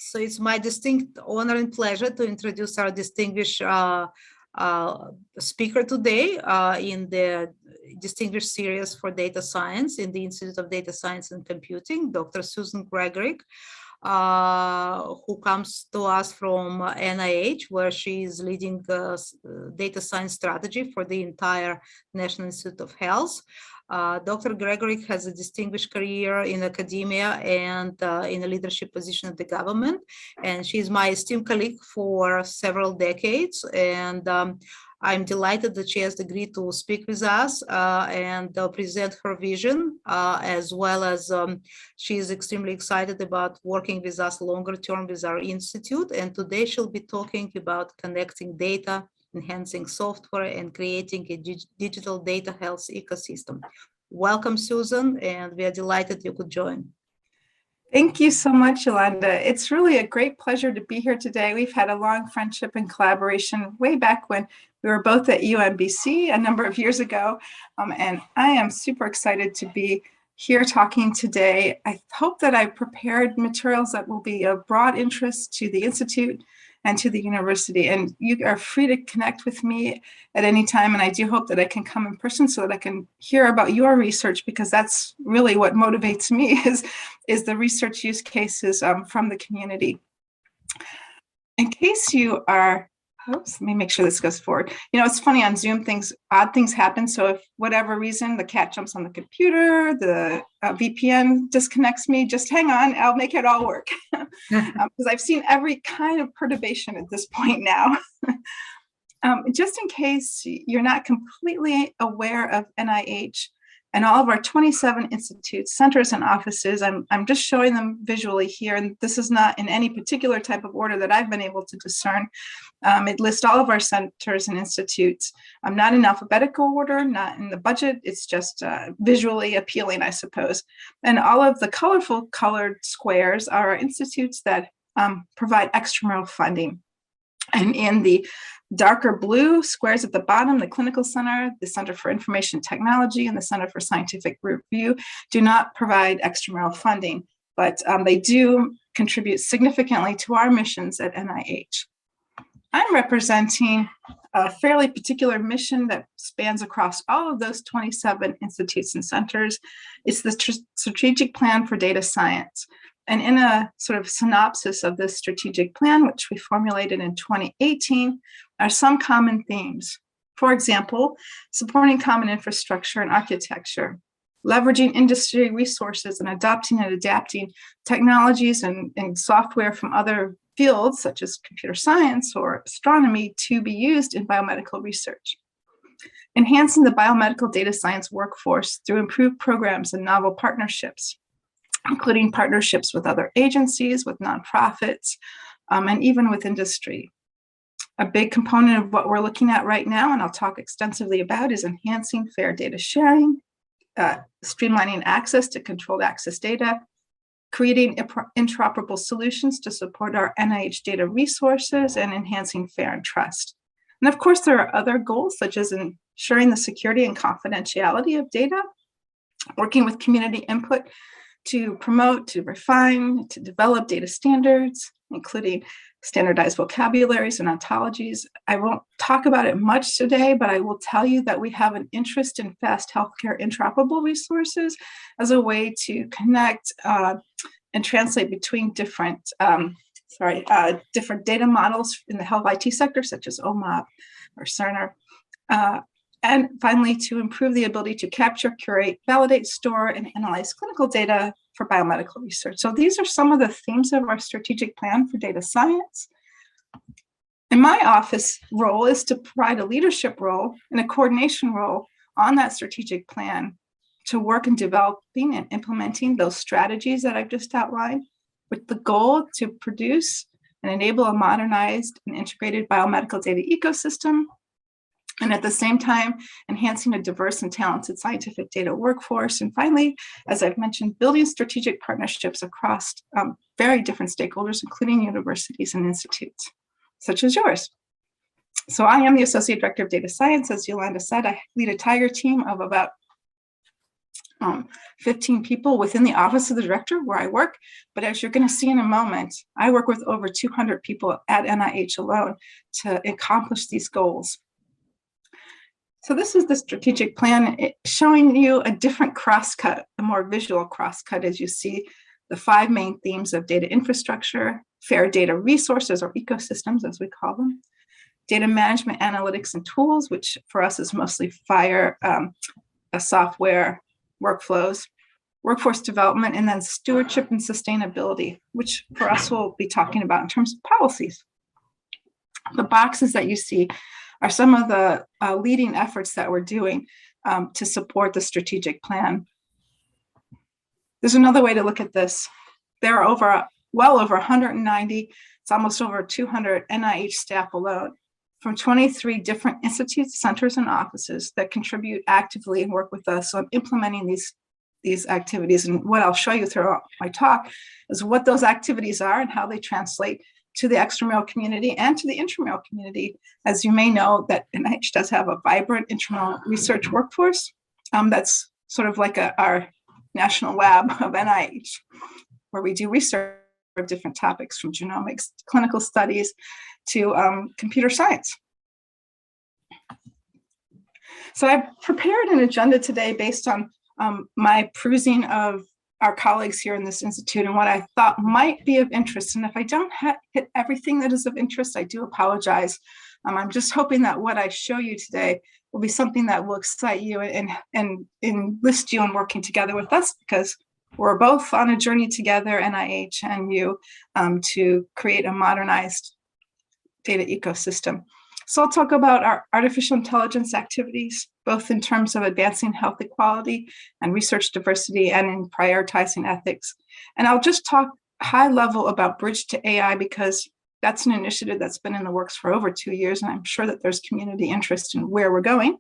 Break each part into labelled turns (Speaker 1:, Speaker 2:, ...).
Speaker 1: So it's my distinct honor and pleasure to introduce our distinguished speaker today in the distinguished series for data science in the Institute of Data Science and Computing, Dr. Susan Gregurick, who comes to us from NIH, where she is leading data science strategy for the entire National Institute of Health. Dr. Gregurick has a distinguished career in academia and in a leadership position at the government. And she's my esteemed colleague for several decades. And I'm delighted that she has agreed to speak with us and present her vision, as well as she is extremely excited about working with us longer term with our institute. And today she'll be talking about connecting data, enhancing software, and creating a digital data health ecosystem. Welcome, Susan, and we are delighted you could join.
Speaker 2: Thank you so much, Yolanda. It's really a great pleasure to be here today. We've had a long friendship and collaboration way back when we were both at UMBC a number of years ago, and I am super excited to be here talking today. I hope that I've prepared materials that will be of broad interest to the Institute and to the university. And you are free to connect with me at any time. And I do hope that I can come in person so that I can hear about your research, because that's really what motivates me is the research use cases from the community. In case you are, oops, let me make sure this goes forward. You know, it's funny on Zoom, odd things happen. So if whatever reason the cat jumps on the computer, the VPN disconnects me, just hang on, I'll make it all work. Because I've seen every kind of perturbation at this point now. Just in case you're not completely aware of NIH and all of our 27 institutes, centers, and offices, I'm just showing them visually here, and this is not in any particular type of order that I've been able to discern. It lists all of our centers and institutes. Not in alphabetical order, not in the budget, it's just visually appealing, I suppose. And all of the colorful colored squares are our institutes that provide extramural funding. And in the darker blue squares at the bottom, the Clinical Center, the Center for Information Technology, and the Center for Scientific Review do not provide extramural funding, but they do contribute significantly to our missions at NIH. I'm representing a fairly particular mission that spans across all of those 27 institutes and centers. It's the Strategic Plan for Data Science. And in a sort of synopsis of this strategic plan, which we formulated in 2018, are some common themes. For example, supporting common infrastructure and architecture, leveraging industry resources and adopting and adapting technologies and software from other fields, such as computer science or astronomy, to be used in biomedical research. Enhancing the biomedical data science workforce through improved programs and novel partnerships, including partnerships with other agencies, with nonprofits, and even with industry. A big component of what we're looking at right now, and I'll talk extensively about, is enhancing fair data sharing, streamlining access to controlled access data, creating interoperable solutions to support our NIH data resources, and enhancing fair and trust. And of course, there are other goals, such as ensuring the security and confidentiality of data, working with community input to promote, to refine, to develop data standards, including standardized vocabularies and ontologies. I won't talk about it much today, but I will tell you that we have an interest in fast healthcare interoperable resources as a way to connect and translate between different data models in the health IT sector, such as OMOP or Cerner. And finally, to improve the ability to capture, curate, validate, store, and analyze clinical data for biomedical research. So these are some of the themes of our strategic plan for data science. And my office role is to provide a leadership role and a coordination role on that strategic plan to work in developing and implementing those strategies that I've just outlined, with the goal to produce and enable a modernized and integrated biomedical data ecosystem, and at the same time, enhancing a diverse and talented scientific data workforce. And finally, as I've mentioned, building strategic partnerships across very different stakeholders, including universities and institutes, such as yours. So I am the Associate Director of Data Science. As Yolanda said, I lead a Tiger team of about 15 people within the office of the director where I work. But as you're going to see in a moment, I work with over 200 people at NIH alone to accomplish these goals. So this is the strategic plan, showing you a different crosscut, a more visual crosscut, as you see the 5 main themes of data infrastructure, fair data resources, or ecosystems as we call them, data management, analytics, and tools, which for us is mostly FHIR, software, workflows, workforce development, and then stewardship and sustainability, which for us we'll be talking about in terms of policies. The boxes that you see are some of the leading efforts that we're doing to support the strategic plan. There's another way to look at this. There are well over 190, it's almost over 200 NIH staff alone from 23 different institutes, centers, and offices that contribute actively and work with us on implementing these activities. And what I'll show you throughout my talk is what those activities are and how they translate to the extramural community and to the intramural community. As you may know, that NIH does have a vibrant intramural research workforce. That's sort of like our national lab of NIH, where we do research of different topics from genomics, clinical studies, to computer science. So I've prepared an agenda today based on my perusing of our colleagues here in this institute and what I thought might be of interest. And if I don't hit everything that is of interest, I do apologize. I'm just hoping that what I show you today will be something that will excite you and enlist you in working together with us, because we're both on a journey together, NIH and you, to create a modernized data ecosystem. So I'll talk about our artificial intelligence activities, both in terms of advancing health equality and research diversity and in prioritizing ethics. And I'll just talk high level about Bridge to AI, because that's an initiative that's been in the works for over 2 years, and I'm sure that there's community interest in where we're going.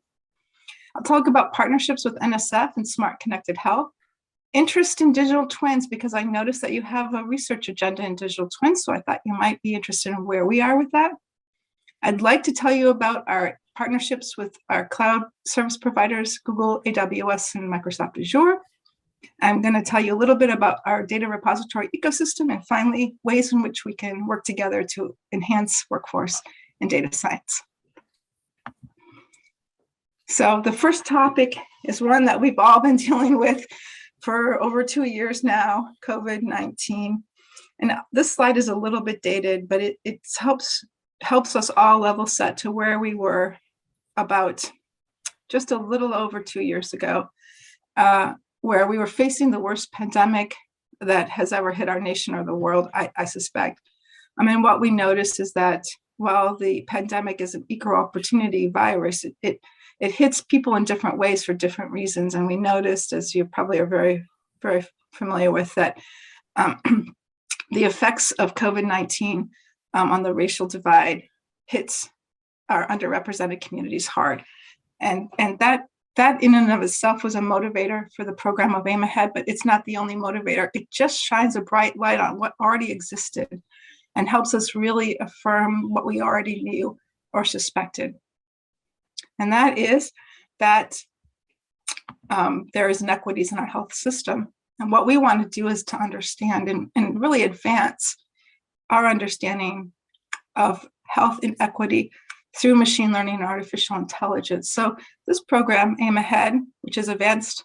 Speaker 2: I'll talk about partnerships with NSF and Smart Connected Health, interest in digital twins, because I noticed that you have a research agenda in digital twins, so I thought you might be interested in where we are with that. I'd like to tell you about our partnerships with our cloud service providers, Google, AWS, and Microsoft Azure. I'm going to tell you a little bit about our data repository ecosystem, and finally, ways in which we can work together to enhance workforce in data science. So the first topic is one that we've all been dealing with for over 2 years now, COVID-19. And this slide is a little bit dated, but it helps us all level set to where we were about just a little over 2 years ago, where we were facing the worst pandemic that has ever hit our nation or the world, I suspect. I mean, what we noticed is that while the pandemic is an equal opportunity virus, it hits people in different ways for different reasons. And we noticed, as you probably are very, very familiar with, that the effects of COVID-19 on the racial divide hits our underrepresented communities hard. And that in and of itself was a motivator for the program of Aim Ahead, but it's not the only motivator. It just shines a bright light on what already existed and helps us really affirm what we already knew or suspected. And that is that there is inequities in our health system. And what we want to do is to understand and really advance our understanding of health inequity through machine learning and artificial intelligence. So this program, Aim Ahead, which is Advanced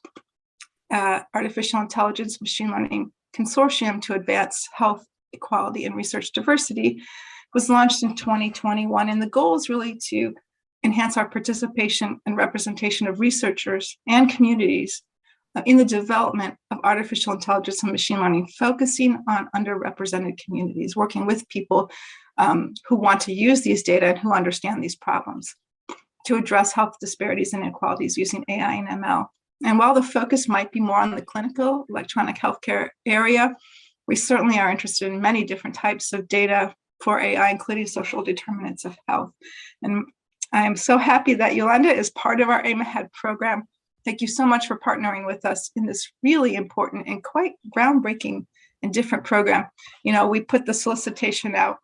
Speaker 2: Artificial Intelligence Machine Learning Consortium to Advance Health Equality and Research Diversity, was launched in 2021. And the goal is really to enhance our participation and representation of researchers and communities in the development of artificial intelligence and machine learning, focusing on underrepresented communities, working with people who want to use these data and who understand these problems to address health disparities and inequalities using AI and ML. And while the focus might be more on the clinical electronic healthcare area, we certainly are interested in many different types of data for AI, including social determinants of health. And I am so happy that Yolanda is part of our Aim Ahead program. Thank you so much for partnering with us in this really important and quite groundbreaking and different program. You know, we put the solicitation out.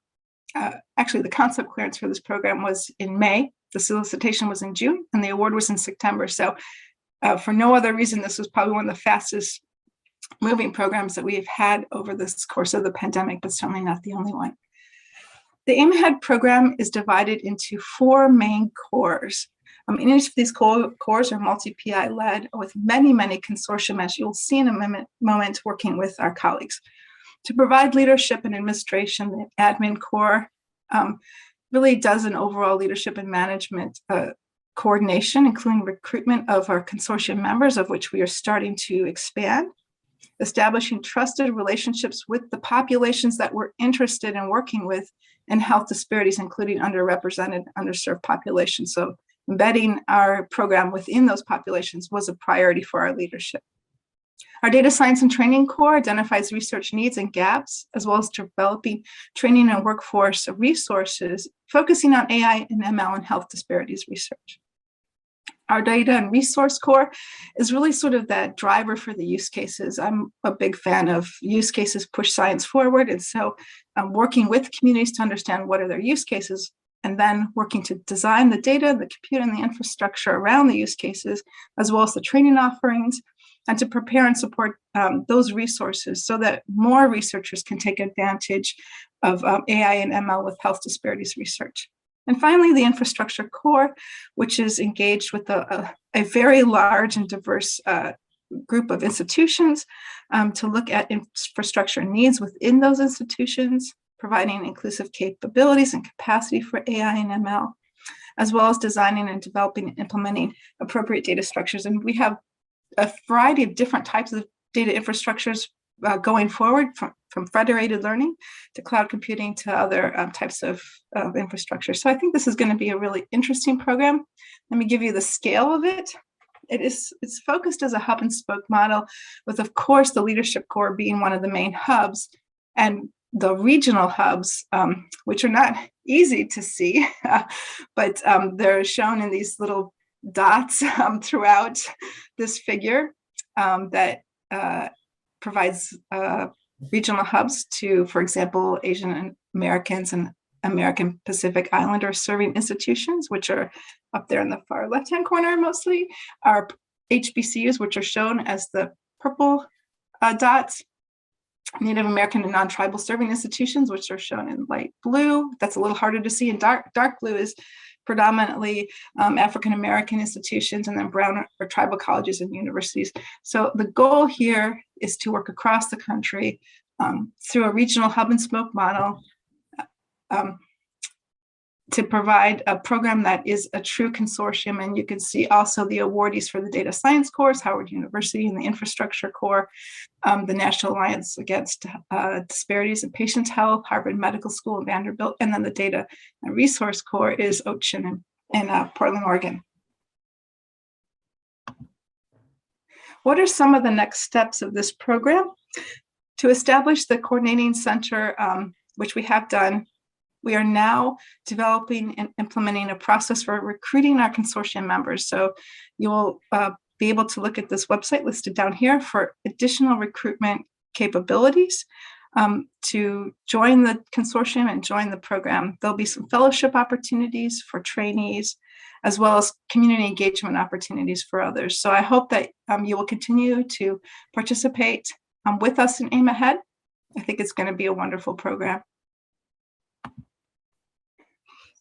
Speaker 2: Actually, the concept clearance for this program was in May. The solicitation was in June, and the award was in September. So for no other reason, this was probably one of the fastest moving programs that we have had over this course of the pandemic, but certainly not the only one. The AIM Ahead program is divided into 4 main cores. Each of these cores are multi-PI led with many, many consortium, as you'll see in a moment, working with our colleagues. To provide leadership and administration, the admin core really does an overall leadership and management coordination, including recruitment of our consortium members, of which we are starting to expand, establishing trusted relationships with the populations that we're interested in working with, and health disparities, including underrepresented, underserved populations. So embedding our program within those populations was a priority for our leadership. Our data science and training core identifies research needs and gaps, as well as developing training and workforce resources, focusing on AI and ML and health disparities research. Our data and resource core is really sort of that driver for the use cases. I'm a big fan of use cases push science forward. And so I'm working with communities to understand what are their use cases, and then working to design the data, the compute, and the infrastructure around the use cases, as well as the training offerings, and to prepare and support those resources so that more researchers can take advantage of AI and ML with health disparities research. And finally, the infrastructure core, which is engaged with a very large and diverse group of institutions to look at infrastructure needs within those institutions, providing inclusive capabilities and capacity for AI and ML, as well as designing and developing and implementing appropriate data structures. And we have a variety of different types of data infrastructures going forward, from federated learning to cloud computing to other types of infrastructure. So I think this is going to be a really interesting program. Let me give you the scale of it. It's focused as a hub and spoke model, with, of course, the leadership core being one of the main hubs, and the regional hubs, which are not easy to see, but they're shown in these little dots throughout this figure that provides regional hubs to, for example, Asian Americans and American Pacific Islander serving institutions, which are up there in the far left-hand corner mostly. Our HBCUs, which are shown as the purple dots, Native American and non-tribal serving institutions, which are shown in light blue. That's a little harder to see. And dark blue is predominantly African American institutions, and then brown or tribal colleges and universities. So the goal here is to work across the country through a regional hub and spoke model to provide a program that is a true consortium. And you can see also the awardees for the data science course, Howard University, and the infrastructure core, the National Alliance Against Disparities in Patient Health, Harvard Medical School, and Vanderbilt. And then the data and resource core is Ocean in Portland, Oregon. What are some of the next steps of this program? To establish the coordinating center, which we have done, we are now developing and implementing a process for recruiting our consortium members. So you will be able to look at this website listed down here for additional recruitment capabilities to join the consortium and join the program. There'll be some fellowship opportunities for trainees, as well as community engagement opportunities for others. So I hope that you will continue to participate with us in AIM Ahead. I think it's going to be a wonderful program.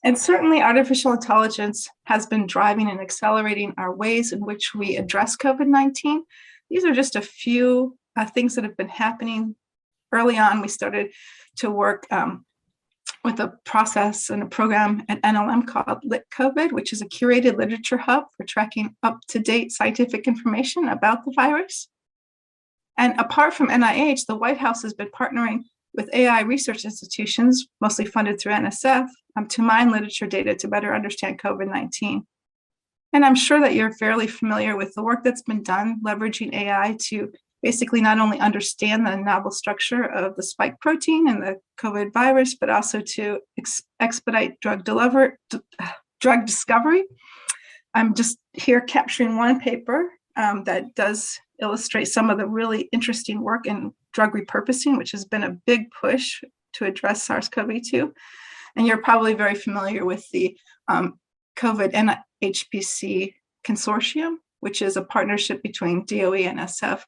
Speaker 2: And certainly artificial intelligence has been driving and accelerating our ways in which we address COVID-19. These are just a few things that have been happening. Early on, we started to work with a process and a program at NLM called Lit COVID, which is a curated literature hub for tracking up-to-date scientific information about the virus. And apart from NIH, the White House has been partnering with AI research institutions, mostly funded through NSF, to mine literature data to better understand COVID-19. And I'm sure that you're fairly familiar with the work that's been done leveraging AI to basically not only understand the novel structure of the spike protein and the COVID virus, but also to expedite drug discovery. I'm just here capturing one paper that does illustrate some of the really interesting work in drug repurposing, which has been a big push to address SARS-CoV-2. And you're probably very familiar with the COVID NHPC consortium, which is a partnership between DOE and SF,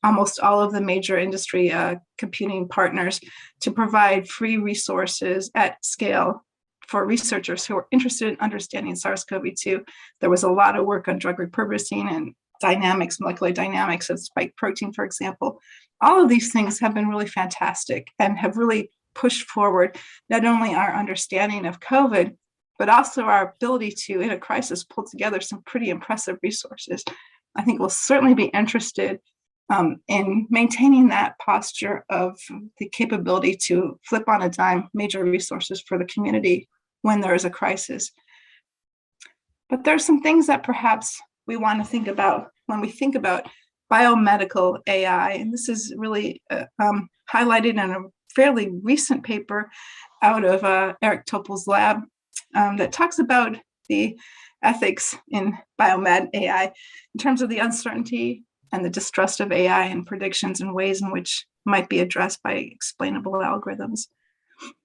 Speaker 2: almost all of the major industry computing partners, to provide free resources at scale for researchers who are interested in understanding SARS-CoV-2. There was a lot of work on drug repurposing and dynamics, molecular dynamics of spike protein, for example. All of these things have been really fantastic and have really pushed forward not only our understanding of COVID, but also our ability to, in a crisis, pull together some pretty impressive resources. I think we'll certainly be interested in maintaining that posture of the capability to flip on a dime major resources for the community when there is a crisis. But there's some things that perhaps we want to think about when we think about biomedical AI, and this is really highlighted in a fairly recent paper out of Eric Topol's lab that talks about the ethics in Biomat Ai in terms of the uncertainty and the distrust of AI and predictions and ways in which might be addressed by explainable algorithms.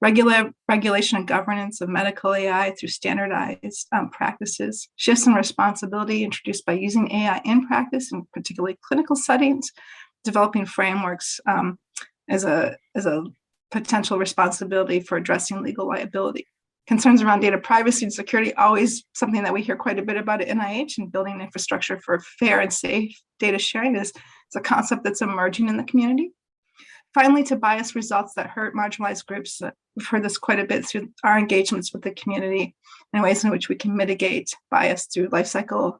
Speaker 2: Regulation and governance of medical AI through standardized practices, shifts in responsibility introduced by using AI in practice, in particularly clinical settings, developing frameworks as a potential responsibility for addressing legal liability. Concerns around data privacy and security, always something that we hear quite a bit about at NIH, and building infrastructure for fair and safe data sharing is a concept that's emerging in the community. Finally, to bias results that hurt marginalized groups. We've heard this quite a bit through our engagements with the community and ways in which we can mitigate bias through lifecycle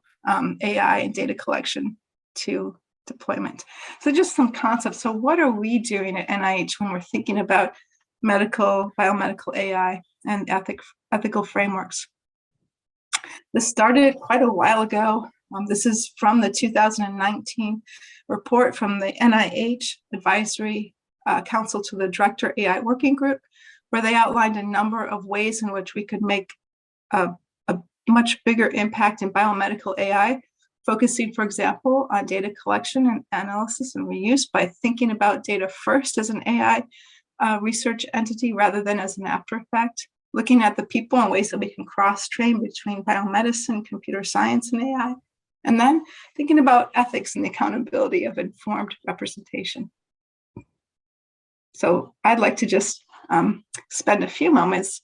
Speaker 2: AI and data collection to deployment. So just some concepts. So what are we doing at NIH when we're thinking about biomedical AI and ethical frameworks? This started quite a while ago. This is from the 2019 report from the NIH Advisory Council to the Director AI Working Group, where they outlined a number of ways in which we could make a much bigger impact in biomedical AI, focusing, for example, on data collection and analysis and reuse by thinking about data first as an AI research entity rather than as an after effect, looking at the people and ways that we can cross-train between biomedicine, computer science, and AI, and then thinking about ethics and the accountability of informed representation. So I'd like to just spend a few moments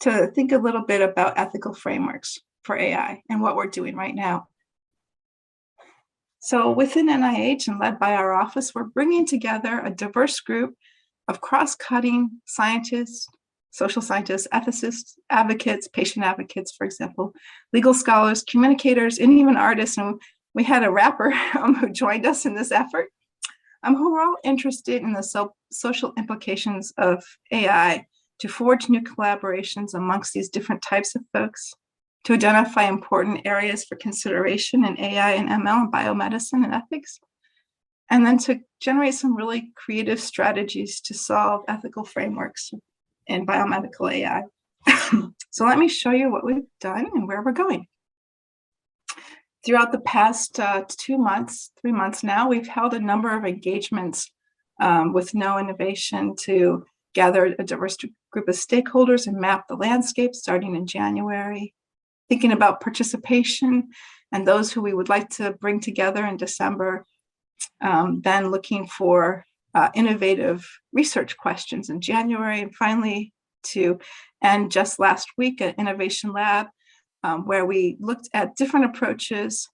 Speaker 2: to think a little bit about ethical frameworks for AI and what we're doing right now. So within NIH and led by our office, we're bringing together a diverse group of cross-cutting scientists, social scientists, ethicists, advocates, patient advocates, for example, legal scholars, communicators, and even artists. And we had a rapper who joined us in this effort, who are all interested in the social implications of AI to forge new collaborations amongst these different types of folks, to identify important areas for consideration in AI and ML and biomedicine and ethics, and then to generate some really creative strategies to solve ethical frameworks in biomedical AI. So let me show you what we've done and where we're going. Throughout the past 3 months now, we've held a number of engagements with No Innovation to gather a diverse group of stakeholders and map the landscape starting in January, thinking about participation and those who we would like to bring together in December, then looking for innovative research questions in January, and finally to end just last week at Innovation Lab, where we looked at different approaches,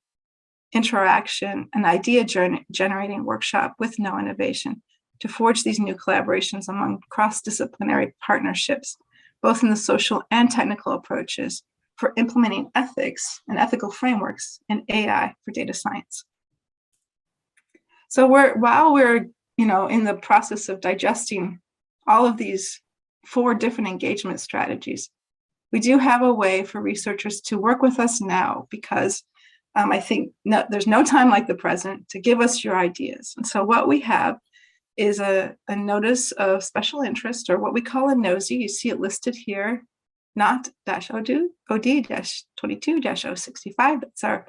Speaker 2: interaction, and idea generating workshop with No Innovation to forge these new collaborations among cross-disciplinary partnerships, both in the social and technical approaches for implementing ethics and ethical frameworks in AI for data science. So while we're in the process of digesting all of these 4 different engagement strategies, we do have a way for researchers to work with us now, because I think there's no time like the present to give us your ideas. And so what we have is a notice of special interest, or what we call a NOSI. You see it listed here, not -OD-22-065. That's our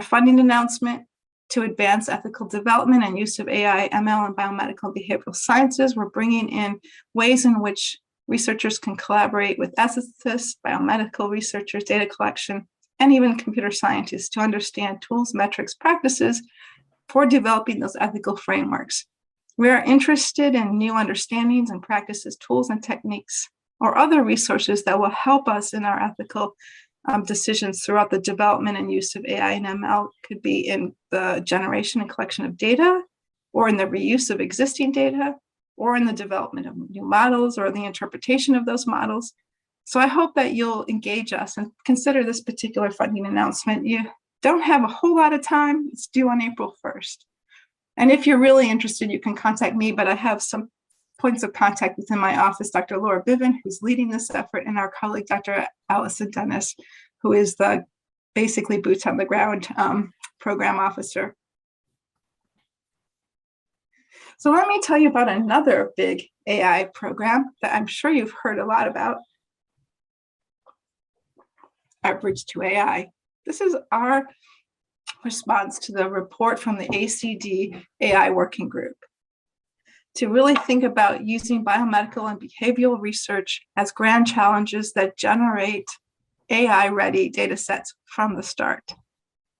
Speaker 2: funding announcement to advance ethical development and use of AI, ML, and biomedical and behavioral sciences. We're bringing in ways in which researchers can collaborate with ethicists, biomedical researchers, data collection, and even computer scientists to understand tools, metrics, practices for developing those ethical frameworks. We are interested in new understandings and practices, tools and techniques, or other resources that will help us in our ethical decisions throughout the development and use of AI and ML. Could be in the generation and collection of data, or in the reuse of existing data, or in the development of new models or the interpretation of those models. So I hope that you'll engage us and consider this particular funding announcement. You don't have a whole lot of time. It's due on April 1st. And if you're really interested, you can contact me, but I have some points of contact within my office, Dr. Laura Biven, who's leading this effort, and our colleague, Dr. Allison Dennis, who is the basically boots on the ground program officer. So let me tell you about another big AI program that I'm sure you've heard a lot about, our Bridge to AI. This is our response to the report from the ACD AI Working Group to really think about using biomedical and behavioral research as grand challenges that generate AI-ready data sets from the start,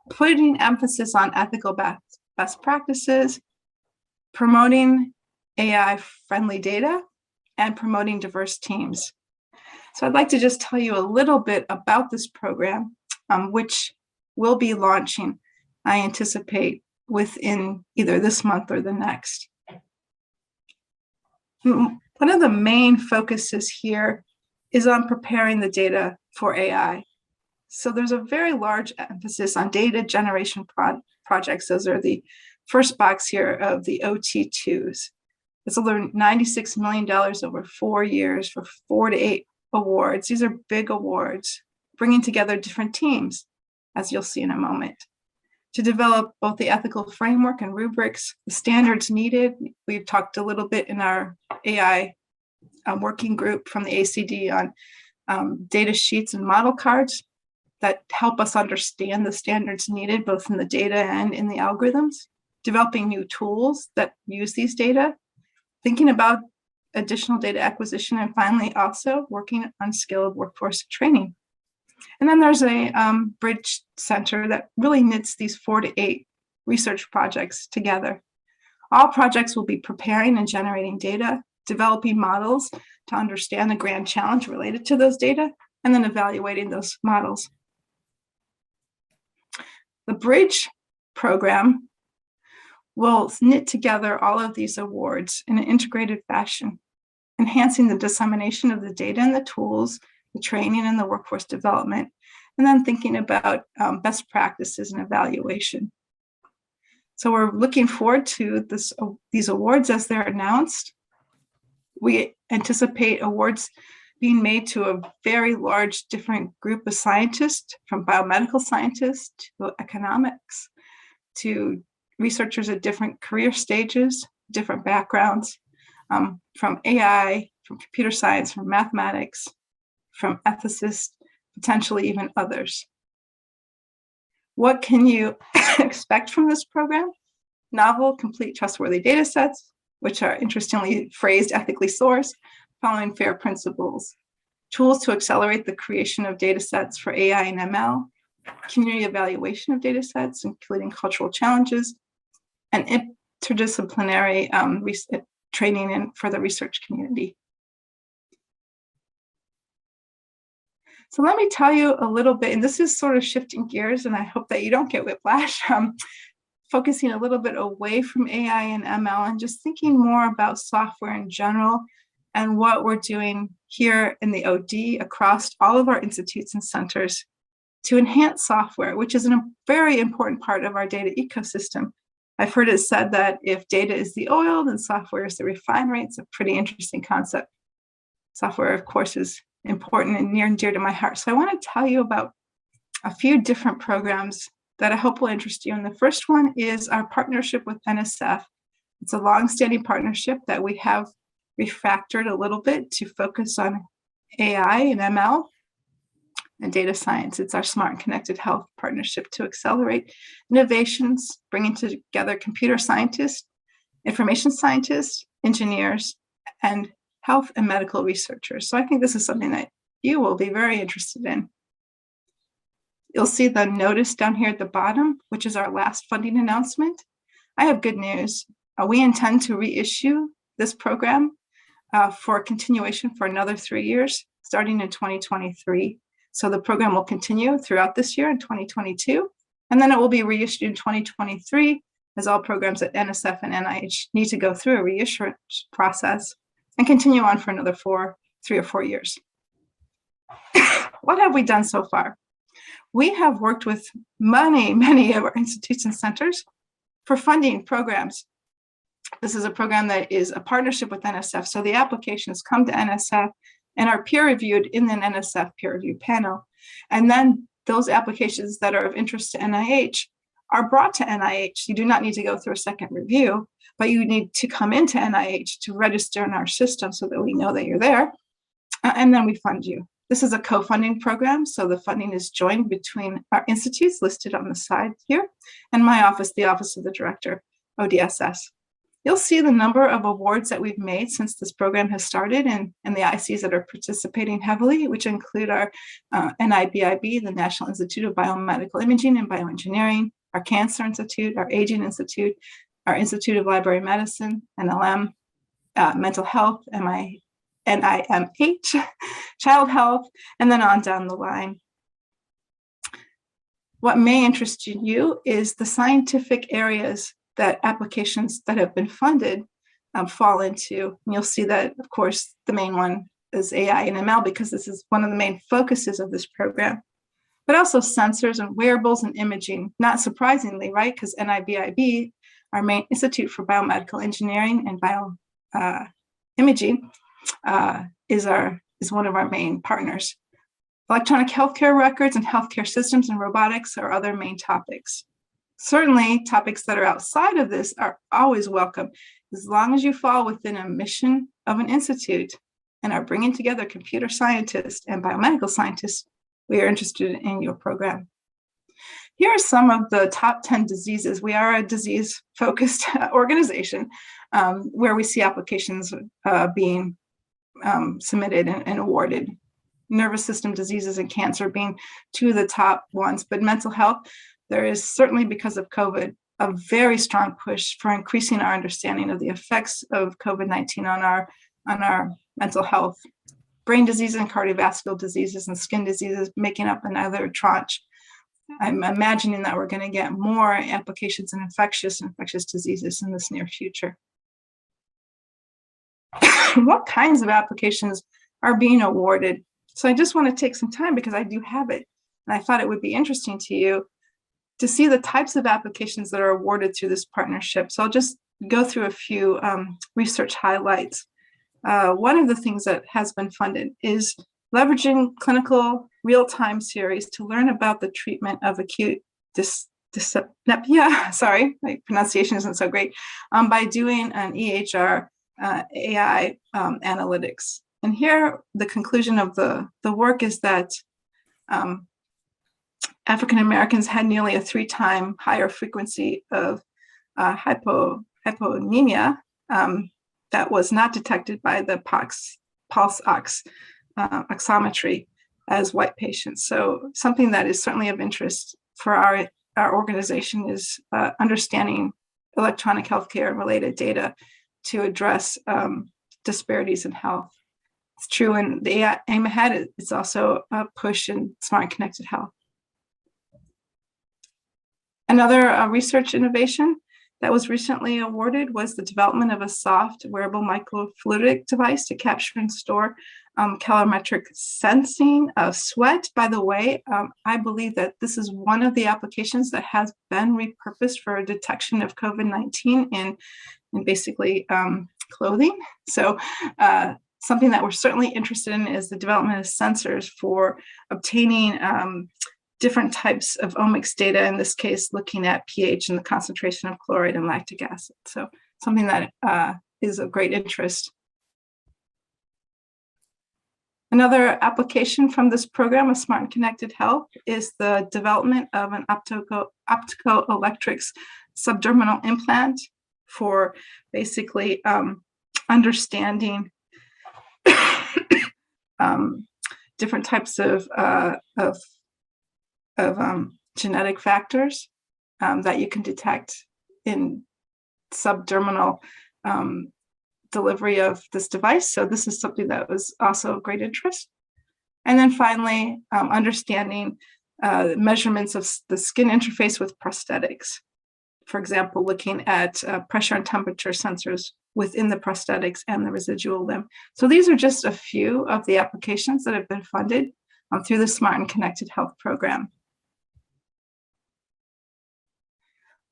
Speaker 2: putting emphasis on ethical best practices, promoting AI-friendly data, and promoting diverse teams. So I'd like to just tell you a little bit about this program, which will be launching, I anticipate, within either this month or the next. One of the main focuses here is on preparing the data for AI. So there's a very large emphasis on data generation projects. Those are the first box here of the OT2s. It's over $96 million over 4 years for 4 to 8 awards. These are big awards, bringing together different teams, as you'll see in a moment, to develop both the ethical framework and rubrics, the standards needed. We've talked a little bit in our AI working group from the ACD on data sheets and model cards that help us understand the standards needed, both in the data and in the algorithms, developing new tools that use these data, thinking about additional data acquisition, and finally also working on skilled workforce training. And then there's a bridge center that really knits these 4 to 8 research projects together. All projects will be preparing and generating data, developing models to understand the grand challenge related to those data, and then evaluating those models. The bridge program will knit together all of these awards in an integrated fashion, enhancing the dissemination of the data and the tools, the training and the workforce development, and then thinking about best practices and evaluation. So we're looking forward to these awards as they're announced. We anticipate awards being made to a very large different group of scientists, from biomedical scientists to economics, to researchers at different career stages, different backgrounds, from AI, from computer science, from mathematics, from ethicists, potentially even others. What can you expect from this program? Novel, complete, trustworthy data sets, which are interestingly phrased ethically sourced, following FAIR principles. Tools to accelerate the creation of data sets for AI and ML, community evaluation of data sets, including cultural challenges, and interdisciplinary training for the research community. So let me tell you a little bit, and this is sort of shifting gears, and I hope that you don't get whiplash, focusing a little bit away from AI and ML and just thinking more about software in general and what we're doing here in the OD across all of our institutes and centers to enhance software, which is a very important part of our data ecosystem. I've heard it said that if data is the oil, then software is the refinery. It's a pretty interesting concept. Software, of course, is important and near and dear to my heart. So I want to tell you about a few different programs that I hope will interest you. And the first one is our partnership with NSF. It's a long-standing partnership that we have refactored a little bit to focus on AI and ML and data science. It's our Smart and Connected Health partnership to accelerate innovations, bringing together computer scientists, information scientists, engineers, and health and medical researchers. So I think this is something that you will be very interested in. You'll see the notice down here at the bottom, which is our last funding announcement. I have good news. We intend to reissue this program for continuation for another 3 years, starting in 2023. So the program will continue throughout this year in 2022, and then it will be reissued in 2023, as all programs at NSF and NIH need to go through a reissuance process and continue on for another 3 or 4 years. What have we done so far? We have worked with many of our institutes and centers for funding programs. This is a program that is a partnership with NSF. So the applications come to NSF and are peer reviewed in the NSF peer review panel. And then those applications that are of interest to NIH are brought to NIH. You do not need to go through a second review, but you need to come into NIH to register in our system so that we know that you're there. And then we fund you. This is a co-funding program, so the funding is joined between our institutes listed on the side here and my office, the Office of the Director, ODSS. You'll see the number of awards that we've made since this program has started and the ICs that are participating heavily, which include our NIBIB, the National Institute of Biomedical Imaging and Bioengineering, our Cancer Institute, our Aging Institute, our Institute of Library Medicine, NLM, Mental Health, NIMH, Child Health, and then on down the line. What may interest you is the scientific areas that applications that have been funded fall into. And you'll see that, of course, the main one is AI and ML because this is one of the main focuses of this program. But also sensors and wearables and imaging, not surprisingly, right? Because NIBIB, our main Institute for Biomedical Engineering and Bioimaging, is one of our main partners. Electronic healthcare records and healthcare systems and robotics are other main topics. Certainly, topics that are outside of this are always welcome, as long as you fall within a mission of an institute and are bringing together computer scientists and biomedical scientists. We are interested in your program. Here are some of the top 10 diseases. We are a disease-focused organization where we see applications being submitted and awarded. Nervous system diseases and cancer being two of the top ones, but mental health, there is certainly, because of COVID, a very strong push for increasing our understanding of the effects of COVID-19 on our mental health. Brain diseases and cardiovascular diseases and skin diseases making up another tranche. I'm imagining that we're going to get more applications in infectious diseases in this near future. What kinds of applications are being awarded? So I just want to take some time because I do have it, and I thought it would be interesting to you to see the types of applications that are awarded through this partnership. So I'll just go through a few research highlights. One of the things that has been funded is leveraging clinical real-time series to learn about the treatment of acute dyspnea, sorry, my pronunciation isn't so great, by doing an EHR AI analytics. And here, the conclusion of the work is that African Americans had nearly a 3-time higher frequency of hyponemia that was not detected by the pulse oximetry as white patients. So something that is certainly of interest for our organization is understanding electronic healthcare related data to address disparities in health. It's true in the aim ahead, it's also a push in smart and connected health. Another research innovation that was recently awarded was the development of a soft wearable microfluidic device to capture and store calorimetric sensing of sweat. By the way, I believe that this is one of the applications that has been repurposed for a detection of COVID-19 in basically clothing. So something that we're certainly interested in is the development of sensors for obtaining different types of omics data, in this case, looking at pH and the concentration of chloride and lactic acid. So something that is of great interest. Another application from this program of Smart and Connected Health is the development of an optoelectrics subdermal implant for basically understanding different types of genetic factors that you can detect in subdermal delivery of this device. So this is something that was also of great interest. And then finally, understanding measurements of the skin interface with prosthetics. For example, looking at pressure and temperature sensors within the prosthetics and the residual limb. So these are just a few of the applications that have been funded through the Smart and Connected Health program.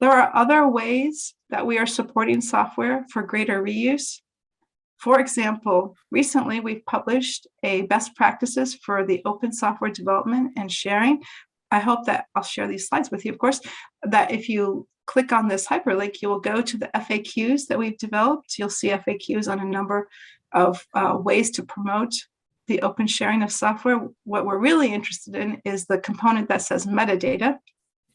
Speaker 2: There are other ways that we are supporting software for greater reuse. For example, recently we've published a best practices for the open software development and sharing. I hope that I'll share these slides with you, of course, that if you click on this hyperlink, you will go to the FAQs that we've developed. You'll see FAQs on a number of ways to promote the open sharing of software. What we're really interested in is the component that says metadata,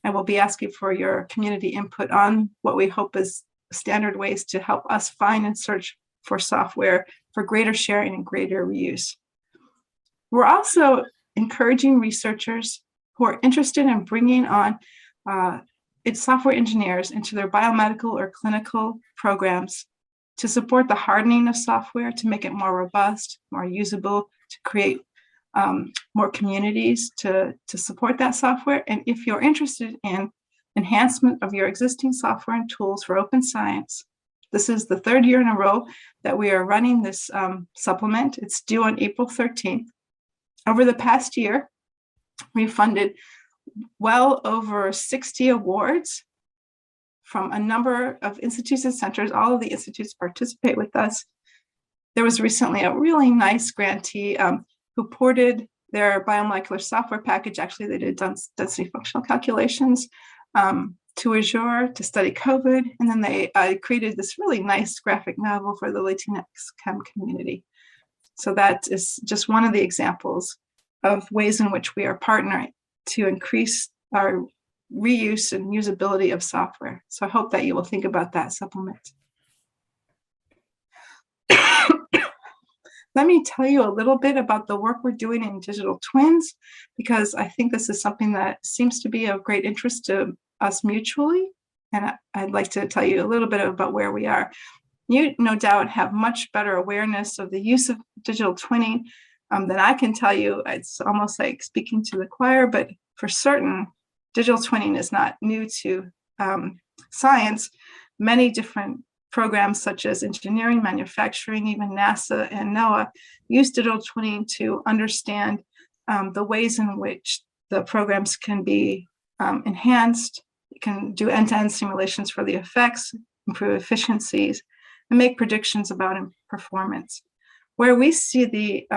Speaker 2: and we'll be asking for your community input on what we hope is standard ways to help us find and search for software for greater sharing and greater reuse. We're also encouraging researchers who are interested in bringing on software engineers into their biomedical or clinical programs to support the hardening of software, to make it more robust, more usable, to create more communities to support that software. And if you're interested in enhancement of your existing software and tools for open science, this is the third year in a row that we are running this supplement. It's due on April 13th. Over the past year, we funded well over 60 awards from a number of institutes and centers. All of the institutes participate with us. There was recently a really nice grantee who ported their biomolecular software package. Actually, they did density functional calculations to Azure to study COVID. And then they created this really nice graphic novel for the Latinx chem community. So that is just one of the examples of ways in which we are partnering to increase our reuse and usability of software. So I hope that you will think about that supplement. Let me tell you a little bit about the work we're doing in digital twins, because I think this is something that seems to be of great interest to us mutually. And I'd like to tell you a little bit about where we are. You no doubt have much better awareness of the use of digital twinning than I can tell you. It's almost like speaking to the choir, but for certain, digital twinning is not new to science. Many different programs such as engineering, manufacturing, even NASA and NOAA use digital twinning to understand the ways in which the programs can be enhanced. You can do end-to-end simulations for the effects, improve efficiencies, and make predictions about performance. Where we see the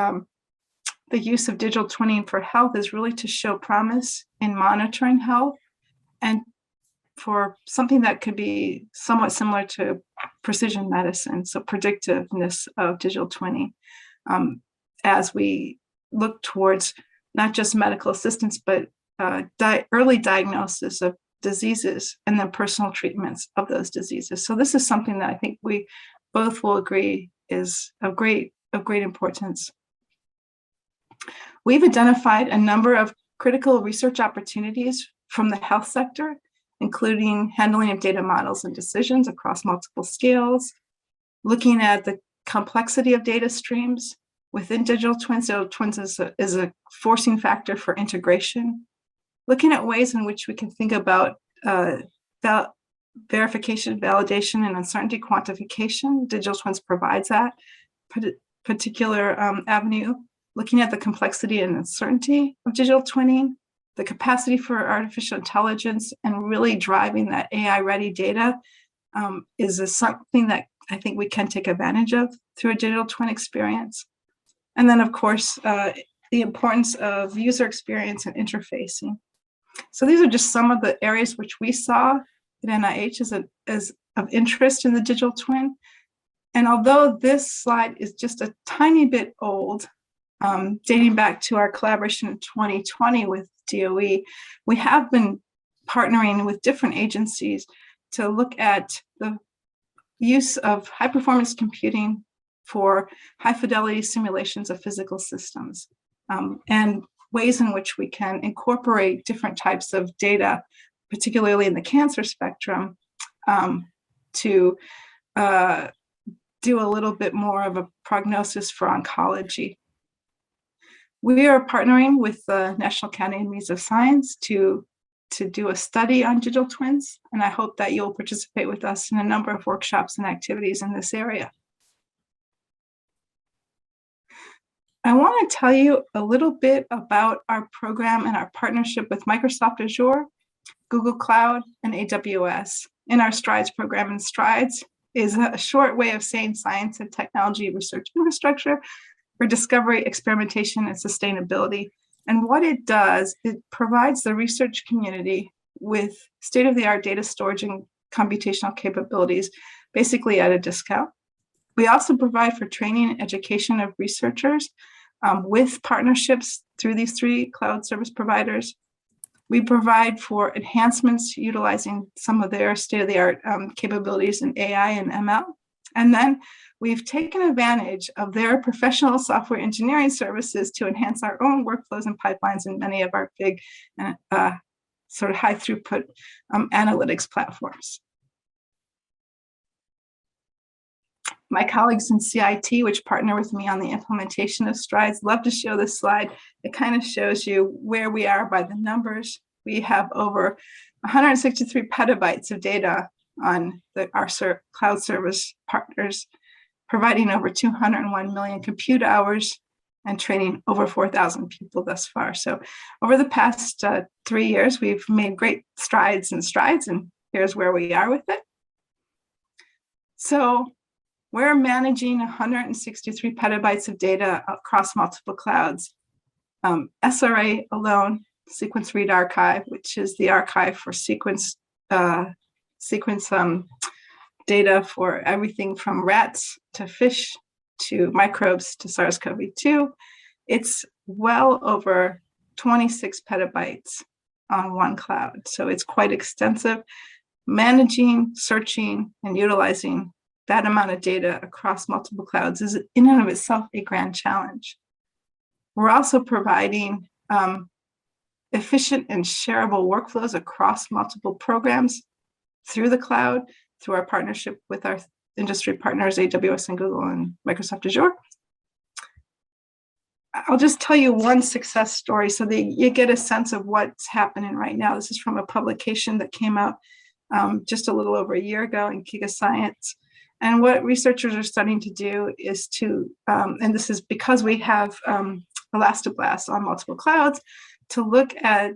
Speaker 2: use of digital twinning for health is really to show promise in monitoring health and for something that could be somewhat similar to precision medicine, so predictiveness of digital twinning, as we look towards not just medical assistance, but early diagnosis of diseases and then personal treatments of those diseases. So this is something that I think we both will agree is of great importance. We've identified a number of critical research opportunities from the health sector, including handling of data models and decisions across multiple scales, looking at the complexity of data streams within digital twins. Digital twins is a forcing factor for integration, looking at ways in which we can think about verification, validation, and uncertainty quantification. Digital twins provides that particular avenue, looking at the complexity and uncertainty of digital twinning, the capacity for artificial intelligence, and really driving that AI-ready data is something that I think we can take advantage of through a digital twin experience. And then, of course, the importance of user experience and interfacing. So these are just some of the areas which we saw at NIH as of interest in the digital twin. And although this slide is just a tiny bit old, dating back to our collaboration in 2020 with DOE, we have been partnering with different agencies to look at the use of high performance computing for high fidelity simulations of physical systems. And ways in which we can incorporate different types of data, particularly in the cancer spectrum, to do a little bit more of a prognosis for oncology. We are partnering with the National Academies of Science to do a study on digital twins, and I hope that you'll participate with us in a number of workshops and activities in this area. I want to tell you a little bit about our program and our partnership with Microsoft Azure, Google Cloud, and AWS in our STRIDES program. And STRIDES is a short way of saying science and technology research infrastructure for discovery, experimentation, and sustainability. And what it does, it provides the research community with state-of-the-art data storage and computational capabilities, basically at a discount. We also provide for training and education of researchers with partnerships through these 3 cloud service providers. We provide for enhancements utilizing some of their state-of-the-art capabilities in AI and ML. And then we've taken advantage of their professional software engineering services to enhance our own workflows and pipelines in many of our big sort of high throughput analytics platforms. My colleagues in CIT, which partner with me on the implementation of STRIDES, love to show this slide. It kind of shows you where we are by the numbers. We have over 163 petabytes of data on our cloud service partners, providing over 201 million compute hours and training over 4,000 people thus far. So over the past 3 years, we've made great strides, and here's where we are with it. So we're managing 163 petabytes of data across multiple clouds. SRA alone, Sequence Read Archive, which is the archive for sequence data for everything from rats to fish to microbes to SARS-CoV-2. It's well over 26 petabytes on one cloud. So it's quite extensive. Managing, searching, and utilizing that amount of data across multiple clouds is in and of itself a grand challenge. We're also providing efficient and shareable workflows across multiple programs through the cloud, through our partnership with our industry partners, AWS and Google and Microsoft Azure. I'll just tell you one success story so that you get a sense of what's happening right now. This is from a publication that came out just a little over a year ago in Giga Science. And what researchers are starting to do is to, and this is because we have Elastoblast on multiple clouds, to look at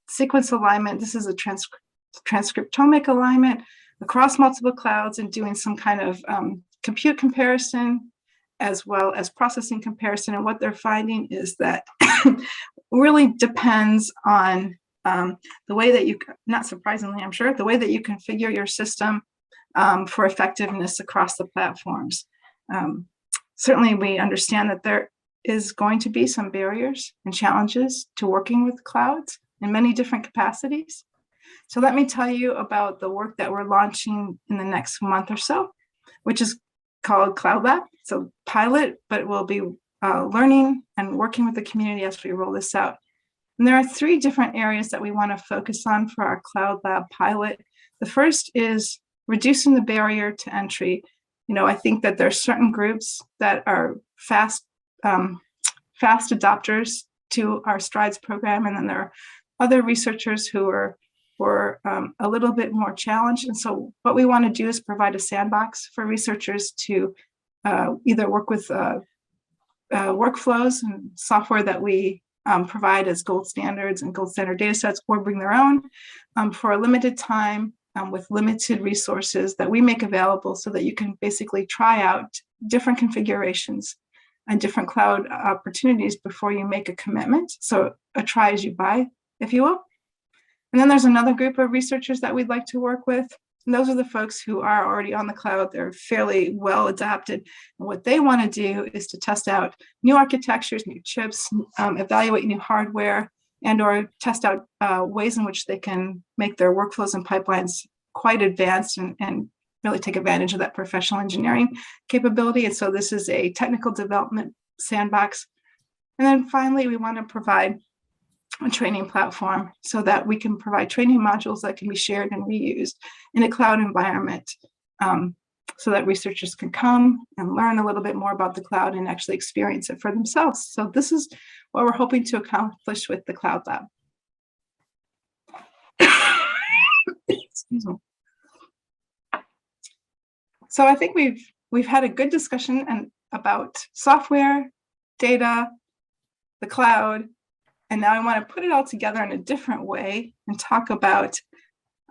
Speaker 2: sequence alignment. This is a transcriptomic alignment across multiple clouds and doing some kind of compute comparison as well as processing comparison. And what they're finding is that really depends on the way that you, not surprisingly, I'm sure, the way that you configure your system for effectiveness across the platforms. Certainly, we understand that there is going to be some barriers and challenges to working with clouds in many different capacities. So let me tell you about the work that we're launching in the next month or so, which is called Cloud Lab. It's a pilot, but we'll be learning and working with the community as we roll this out. And there are 3 different areas that we want to focus on for our Cloud Lab pilot. The first is reducing the barrier to entry. You know, I think that there are certain groups that are fast adopters to our STRIDES program, and then there are other researchers who are a little bit more challenged. And so what we want to do is provide a sandbox for researchers to either work with workflows and software that we provide as gold standards and gold standard data sets, or bring their own for a limited time with limited resources that we make available so that you can basically try out different configurations and different cloud opportunities before you make a commitment. So a try as you buy, if you will. And then there's another group of researchers that we'd like to work with. And those are the folks who are already on the cloud. They're fairly well adapted. And what they want to do is to test out new architectures, new chips, evaluate new hardware, and or test out ways in which they can make their workflows and pipelines quite advanced and really take advantage of that professional engineering capability. And so this is a technical development sandbox And then finally, we want to provide a training platform so that we can provide training modules that can be shared and reused in a cloud environment, so that researchers can come and learn a little bit more about the cloud and actually experience it for themselves. So this is what we're hoping to accomplish with the Cloud Lab. Excuse me. So I think we've had a good discussion about software, data, the cloud, and now I want to put it all together in a different way and talk about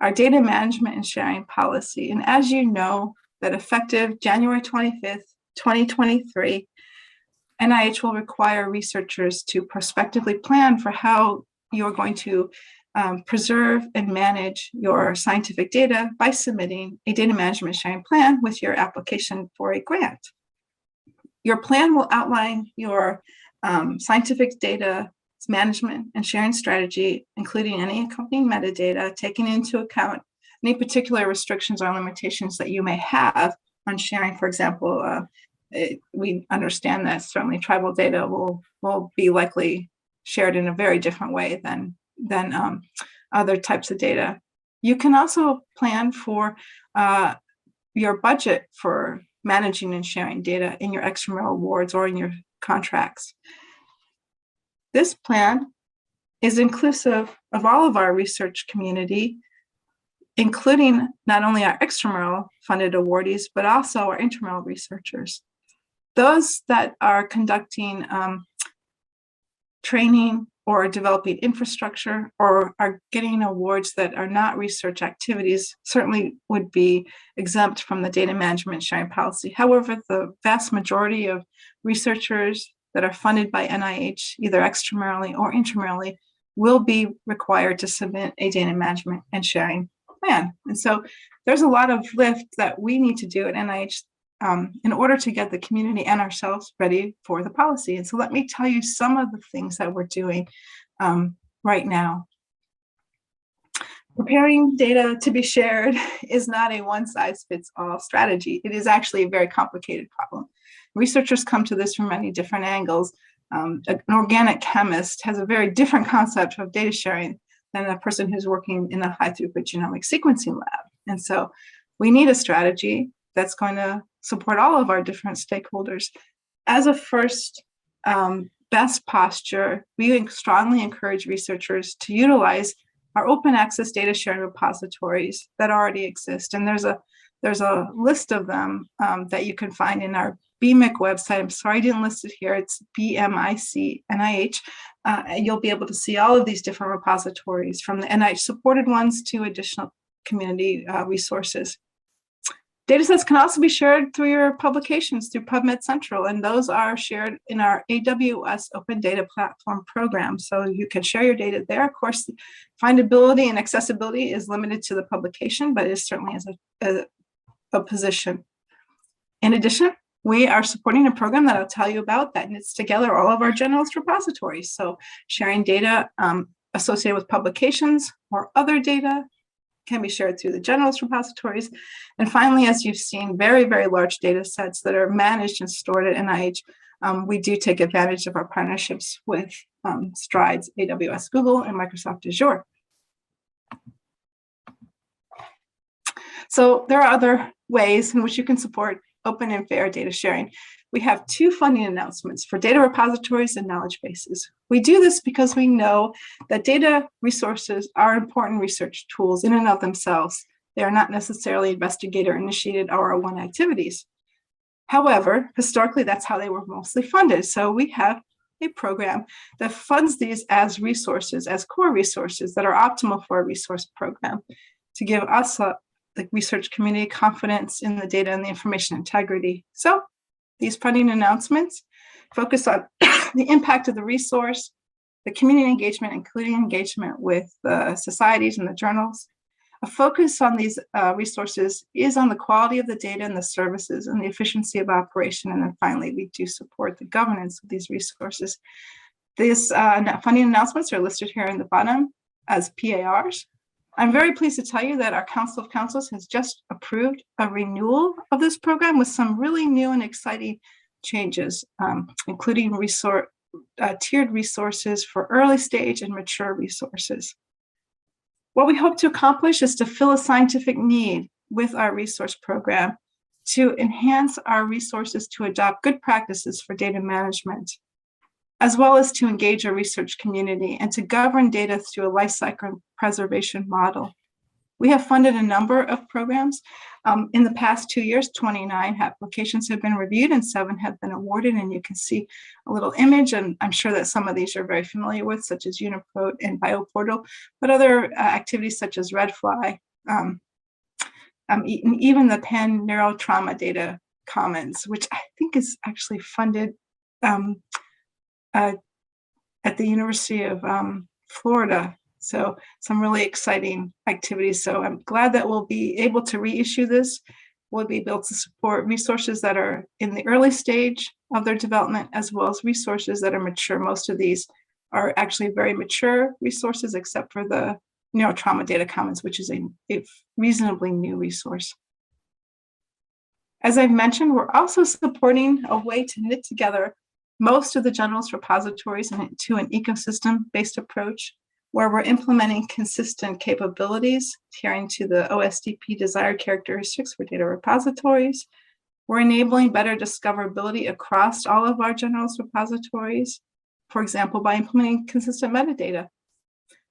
Speaker 2: our data management and sharing policy. And as you know, that effective January 25th, 2023, NIH will require researchers to prospectively plan for how you're going to preserve and manage your scientific data by submitting a data management sharing plan with your application for a grant. Your plan will outline your scientific data management and sharing strategy, including any accompanying metadata, taking into account any particular restrictions or limitations that you may have on sharing. For example, we understand that certainly tribal data will be likely shared in a very different way than other types of data. You can also plan for your budget for managing and sharing data in your extramural awards or in your contracts. This plan is inclusive of all of our research community, including not only our extramural funded awardees, but also our intramural researchers. Those that are conducting training or developing infrastructure or are getting awards that are not research activities certainly would be exempt from the data management sharing policy. However, the vast majority of researchers that are funded by NIH, either extramurally or intramurally, will be required to submit a data management and sharing plan. And so there's a lot of lift that we need to do at NIH in order to get the community and ourselves ready for the policy. And so let me tell you some of the things that we're doing right now. Preparing data to be shared is not a one-size-fits-all strategy. It is actually a very complicated problem. Researchers come to this from many different angles. An organic chemist has a very different concept of data sharing than a person who's working in a high-throughput genomic sequencing lab. And so we need a strategy that's going to support all of our different stakeholders. As a first best posture, we strongly encourage researchers to utilize our open access data sharing repositories that already exist. And there's a list of them that you can find in our BMIC website. I'm sorry I didn't list it here. It's BMIC NIH. You'll be able to see all of these different repositories, from the NIH supported ones to additional community resources. Datasets can also be shared through your publications through PubMed Central, and those are shared in our AWS Open Data Platform program. So you can share your data there. Of course, findability and accessibility is limited to the publication, but it certainly is a position. In addition, we are supporting a program that I'll tell you about that knits together all of our generalist repositories. So sharing data associated with publications or other data can be shared through the generalist repositories. And finally, as you've seen, very, very large data sets that are managed and stored at NIH. We do take advantage of our partnerships with Strides, AWS, Google, and Microsoft Azure. So there are other ways in which you can support open and fair data sharing. We have 2 funding announcements for data repositories and knowledge bases. We do this because we know that data resources are important research tools in and of themselves. They are not necessarily investigator-initiated R01 activities. However, historically, that's how they were mostly funded. So we have a program that funds these as resources, as core resources that are optimal for a resource program, to give us, the research community, confidence in the data and the information integrity. So these funding announcements focus on the impact of the resource, the community engagement, including engagement with the societies and the journals. A focus on these resources is on the quality of the data and the services and the efficiency of operation. And then finally, we do support the governance of these resources. These funding announcements are listed here in the bottom as PARs. I'm very pleased to tell you that our Council of Councils has just approved a renewal of this program with some really new and exciting changes, including tiered resources for early stage and mature resources. What we hope to accomplish is to fill a scientific need with our resource program to enhance our resources to adopt good practices for data management, as well as to engage our research community and to govern data through a life cycle preservation model. We have funded a number of programs. In the past 2 years, 29 applications have been reviewed and 7 have been awarded, and you can see a little image, and I'm sure that some of these you're very familiar with, such as Uniprot and BioPortal, but other activities such as RedFly, even the Pan Neurotrauma Data Commons, which I think is actually funded at the University of Florida. So some really exciting activities. So I'm glad that we'll be able to reissue this. We'll be able to support resources that are in the early stage of their development, as well as resources that are mature. Most of these are actually very mature resources, except for the Neurotrauma Data Commons, which is a reasonably new resource. As I've mentioned, we're also supporting a way to knit together most of the generalist repositories into an ecosystem-based approach, where we're implementing consistent capabilities adhering to the OSDP desired characteristics for data repositories. We're enabling better discoverability across all of our generalist repositories, for example, by implementing consistent metadata,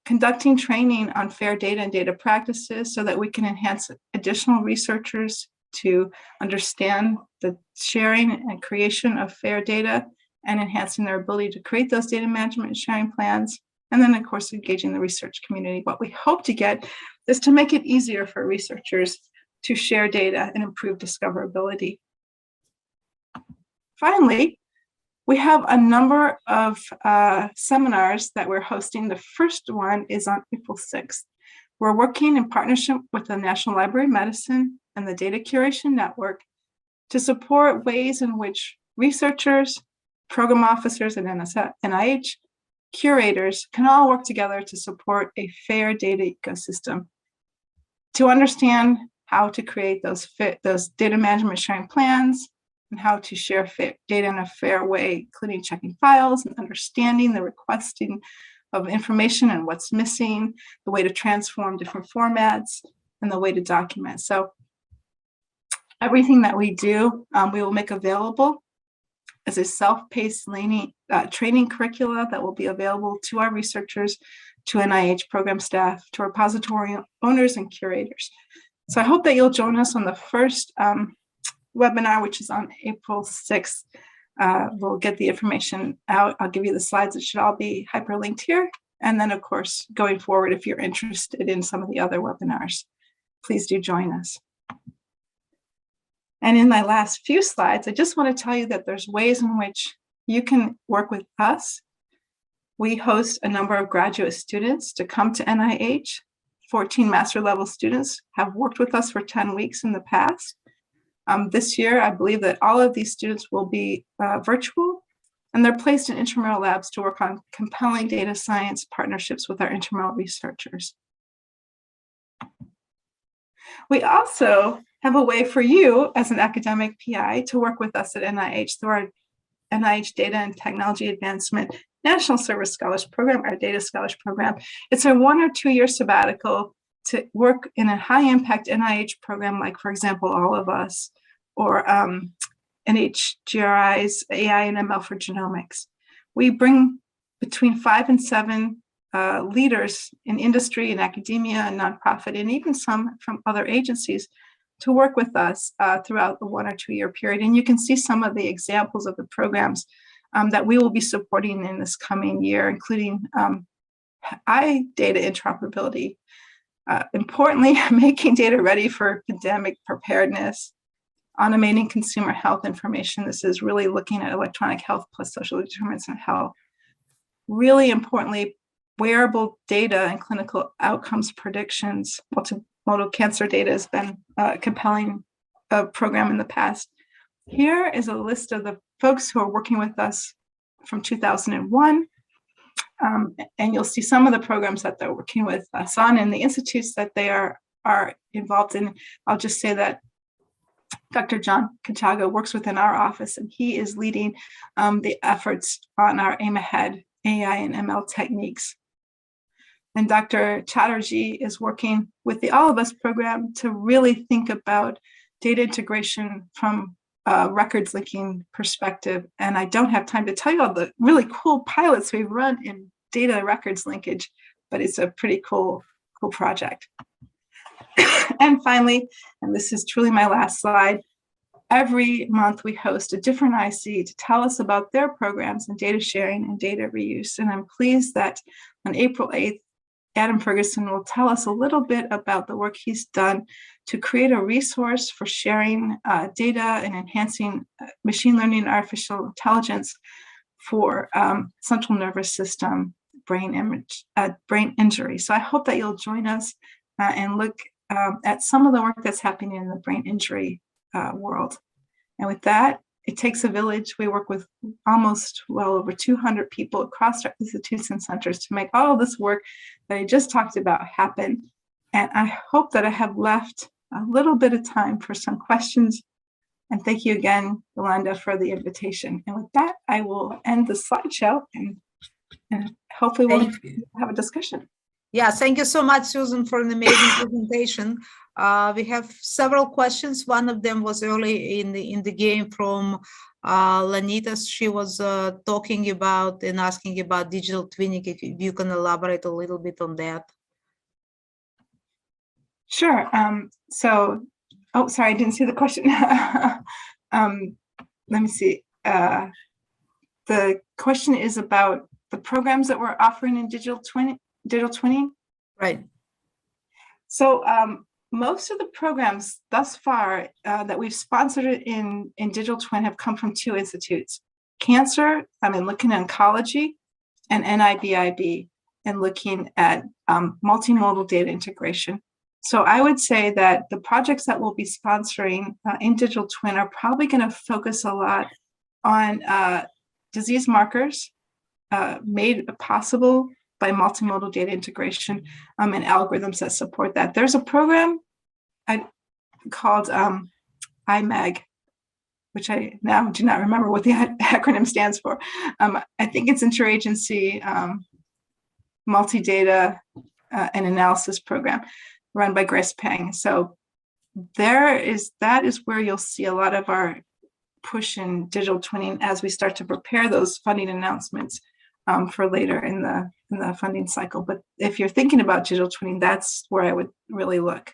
Speaker 2: conducting training on fair data and data practices so that we can enhance additional researchers to understand the sharing and creation of fair data and enhancing their ability to create those data management and sharing plans. And then, of course, engaging the research community. What we hope to get is to make it easier for researchers to share data and improve discoverability. Finally, we have a number of seminars that we're hosting. The first one is on April 6th. We're working in partnership with the National Library of Medicine and the Data Curation Network to support ways in which researchers, program officers, and NIH curators can all work together to support a fair data ecosystem, to understand how to create those data management sharing plans and how to share data in a fair way, including checking files and understanding the requesting of information and what's missing, the way to transform different formats, and the way to document. So everything that we do, we will make available as a self-paced training curricula that will be available to our researchers, to NIH program staff, to repository owners and curators. So I hope that you'll join us on the first webinar, which is on April 6th. We'll get the information out. I'll give you the slides. It should all be hyperlinked here. And then, of course, going forward, if you're interested in some of the other webinars, please do join us. And in my last few slides, I just want to tell you that there's ways in which you can work with us. We host a number of graduate students to come to NIH. 14 master level students have worked with us for 10 weeks in the past. This year, I believe that all of these students will be virtual, and they're placed in intramural labs to work on compelling data science partnerships with our intramural researchers. We also have a way for you as an academic PI to work with us at NIH through our NIH Data and Technology Advancement National Service Scholars Program, our Data Scholars Program. It's a 1 or 2 year sabbatical to work in a high impact NIH program like, for example, All of Us, or NHGRI's AI and ML for Genomics. We bring between 5 and 7 leaders in industry and academia and nonprofit, and even some from other agencies, to work with us throughout the 1 or 2 year period. And you can see some of the examples of the programs that we will be supporting in this coming year, including data interoperability. Importantly, making data ready for pandemic preparedness, automating consumer health information. This is really looking at electronic health plus social determinants of health. Really importantly, wearable data and clinical outcomes predictions. Multimodal cancer data has been a compelling program in the past. Here is a list of the folks who are working with us from 2001. And you'll see some of the programs that they're working with us on and the institutes that they are involved in. I'll just say that Dr. John Kachaga works within our office, and he is leading the efforts on our Aim Ahead AI and ML techniques. And Dr. Chatterjee is working with the All of Us program to really think about data integration from a records linking perspective. And I don't have time to tell you all the really cool pilots we've run in data records linkage, but it's a pretty cool project. And finally, and this is truly my last slide, every month we host a different IC to tell us about their programs in data sharing and data reuse. And I'm pleased that on April 8th, Adam Ferguson will tell us a little bit about the work he's done to create a resource for sharing data and enhancing machine learning and artificial intelligence for central nervous system brain injury. So I hope that you'll join us and look at some of the work that's happening in the brain injury world. And with that, it takes a village. We work with almost well over 200 people across our institutes and centers to make all of this work that I just talked about happen. And I hope that I have left a little bit of time for some questions. And thank you again, Yolanda, for the invitation. And with that, I will end the slideshow and hopefully we'll have a discussion.
Speaker 1: Yeah, thank you so much, Susan, for an amazing presentation. We have several questions. One of them was early in the game from Lanita. She was talking about and asking about digital twinning. If you can elaborate a little bit on that.
Speaker 2: Sure. Oh, sorry, I didn't see the question. Let me see. The question is about the programs that we're offering in digital twinning.
Speaker 1: Right.
Speaker 2: So most of the programs thus far that we've sponsored in digital twin have come from two institutes: cancer, looking at oncology, and NIBIB, and looking at multimodal data integration. So I would say that the projects that we'll be sponsoring in digital twin are probably going to focus a lot on disease markers made possible by multimodal data integration and algorithms that support that. There's a program called IMAG, which I now do not remember what the acronym stands for. I think it's Interagency Multi-Data and Analysis Program run by Grace Peng. So that is where you'll see a lot of our push in digital twinning as we start to prepare those funding announcements for later in the funding cycle. But if you're thinking about digital twinning, that's where I would really look.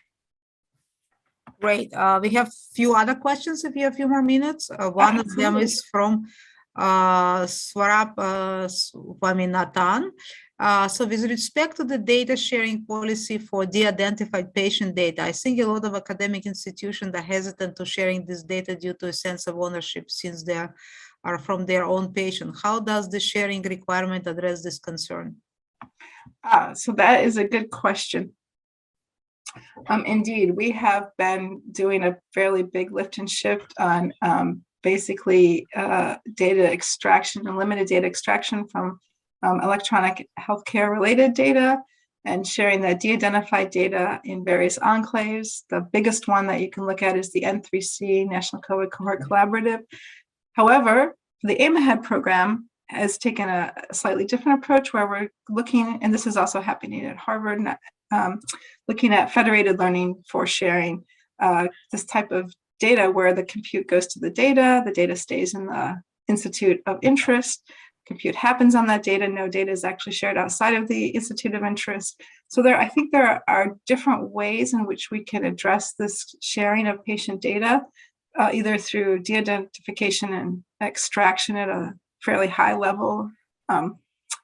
Speaker 1: Great. We have a few other questions if you have a few more minutes. One of them is from Swarab Swaminathan. So with respect to the data sharing policy for de-identified patient data, I think a lot of academic institutions are hesitant to sharing this data due to a sense of ownership since they are from their own patient. How does the sharing requirement address this concern?
Speaker 2: So that is a good question. Indeed, we have been doing a fairly big lift and shift on basically data extraction and limited data extraction from electronic healthcare related data and sharing that de-identified data in various enclaves. The biggest one that you can look at is the N3C, National COVID Cohort Collaborative. However, the Aim Ahead program has taken a slightly different approach where we're looking, and this is also happening at Harvard, looking at federated learning for sharing this type of data where the compute goes to the data stays in the institute of interest, compute happens on that data, no data is actually shared outside of the institute of interest. So I think there are different ways in which we can address this sharing of patient data, either through de-identification and extraction at a fairly high level,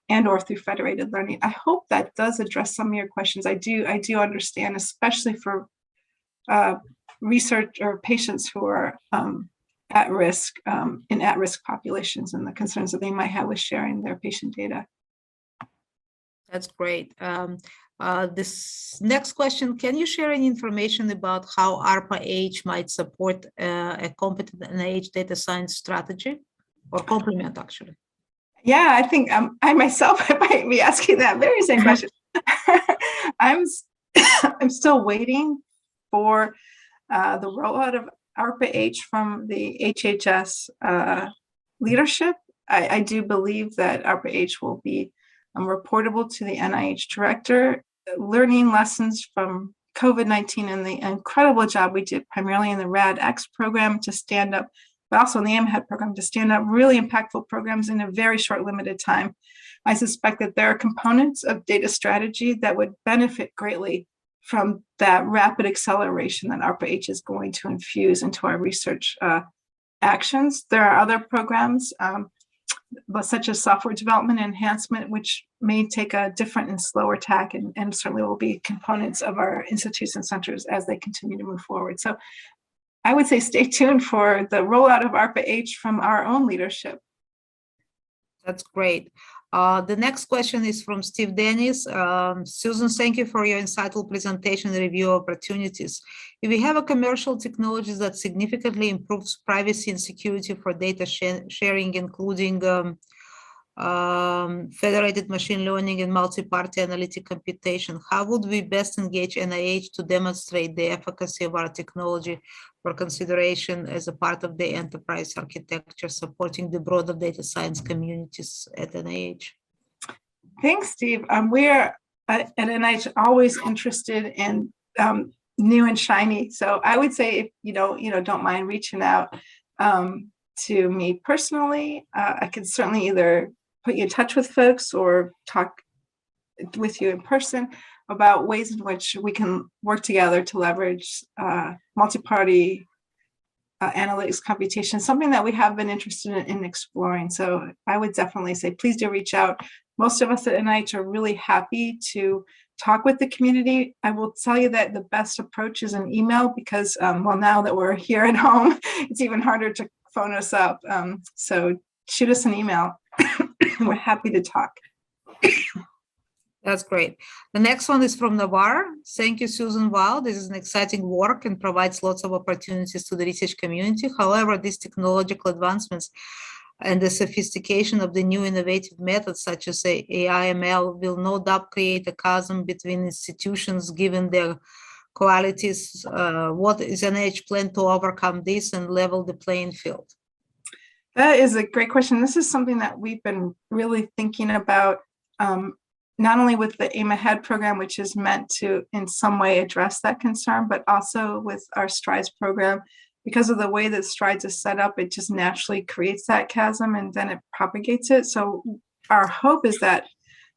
Speaker 2: and or through federated learning. I hope that does address some of your questions. I do understand, especially for research or patients who are at risk, in at-risk populations, and the concerns that they might have with sharing their patient data.
Speaker 1: That's great. This next question, can you share any information about how ARPA-H might support a competent NIH data science strategy or complement, actually?
Speaker 2: Yeah, I think I myself might be asking that very same question. I'm still waiting for the rollout of ARPA-H from the HHS leadership. I do believe that ARPA-H will be reportable to the NIH director, learning lessons from COVID-19 and the incredible job we did primarily in the RADx program to stand up, but also in the AMHEAD program to stand up really impactful programs in a very short limited time. I suspect that there are components of data strategy that would benefit greatly from that rapid acceleration that ARPA-H is going to infuse into our research actions. There are other programs such as software development and enhancement, which may take a different and slower tack, and certainly will be components of our institutes and centers as they continue to move forward. So I would say stay tuned for the rollout of ARPA-H from our own leadership.
Speaker 1: That's great. The next question is from Steve Dennis. Susan, thank you for your insightful presentation and review opportunities. If we have a commercial technologies that significantly improves privacy and security for data sharing, including federated machine learning and multi-party analytic computation, how would we best engage NIH to demonstrate the efficacy of our technology for consideration as a part of the enterprise architecture supporting the broader data science communities at NIH?
Speaker 2: Thanks, Steve. We are at NIH always interested in new and shiny. So I would say if you don't mind reaching out to me personally, I could certainly either put you in touch with folks or talk with you in person about ways in which we can work together to leverage multi-party analytics computation, something that we have been interested in exploring. So I would definitely say, please do reach out. Most of us at NIH are really happy to talk with the community. I will tell you that the best approach is an email because, well, now that we're here at home, it's even harder to phone us up. So shoot us an email. We're happy to talk.
Speaker 1: That's great. The next one is from Navarre. Thank you, Susan. Wow, this is an exciting work and provides lots of opportunities to the research community. However, these technological advancements and the sophistication of the new innovative methods such as AI/ML will no doubt create a chasm between institutions given their qualities. What is NIH plan to overcome this and level the playing field?
Speaker 2: That is a great question. This is something that we've been really thinking about, not only with the Aim Ahead program, which is meant to in some way address that concern, but also with our STRIDES program. Because of the way that STRIDES is set up, it just naturally creates that chasm and then it propagates it. So our hope is that